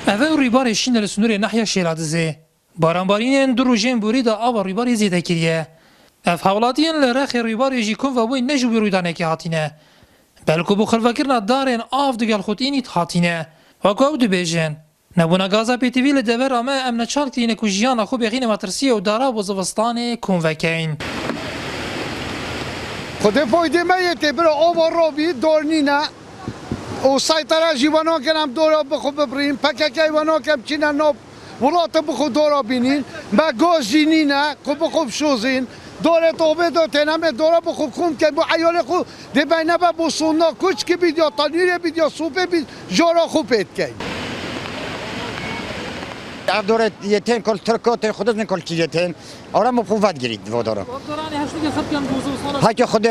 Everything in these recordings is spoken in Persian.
اول ریبار شین لسنور نحیا شیلادزه بارانبارین دو روزین بوری دا آوا ریبار زیده کریه اف حولاتین لرخ ریبار جیکون و بوی نجو بیرویدانه که هاتینه بلکو بو خلفکرنا دارن آف دگل خود اینیت هاتینه و کو دو بیجن نبونا گازا پی تیوی لدور آمه امنا چالکتینه که جیانا خوب یقین مترسیه و دارا و زوستانه کنوکین خود فایده میته برای آوا را بی دورنینه و سایترا جیوانا کنم دورا بخو ببرین پکک ایوانا کم چینه ناب ولات بخو دورا بینین با گاز جینینه که بخو بشوزین دوره توبه دو تنم دورا بخو کن که با عیال خو ده بینه با بوسونا کچ که بیدیا تنیر بیدیا سوپه بید جارا خوب پید که دوره یتین کل ترکات خودت نکل چیتین آره مفروضات گرید و داره دکترانی هشتی خط کن بوزوستانه های که خود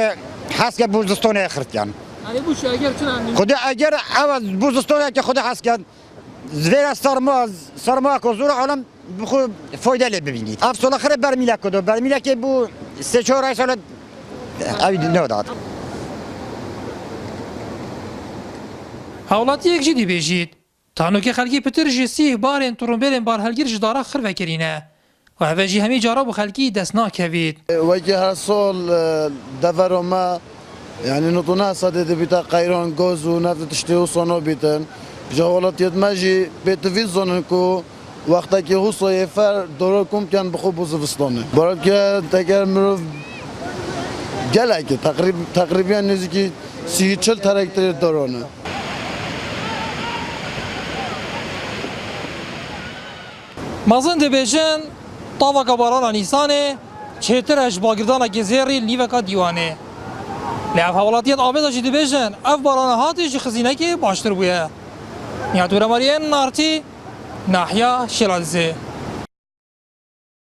حس که بوزستان اخرت کن علی بوش اگر چرا خود اگر اول بوزستان که خود حس کن زیر سرما کوزور عالم بخو فایده لی ببینید افسون آخر برمیله کدو برمیله که بو سه چهار سال اوید نوداد حولاتی یک جدی بیجید تانو که خلقی پتر جسی بارن ترومبلن بار هلگیر جدارا خر وکرینه و هفجی همی جارا بو خلقی دست ناکوید وجه هر سال دور ما يعني نطنا صدد بتا قيران غوز ونفط تشتيو صنو بيتن جوالات يتمجي بيت في زونكو وقتا كي هو صيفر دوركم كان بخو بوزفستانه برك تكر مروف جلاك تقريبا نزكي 30 تراكتور دورونه مازن دبیجن طاوا کباران نیسانه چهتر اش باگردان گزیری لیوکا دیوانه لعب حوالاتیت آبدا جدی بیجن اف باران هاتش خزینه که باشتر بویه نیاتور مارین نارتی ناحیا شلالزه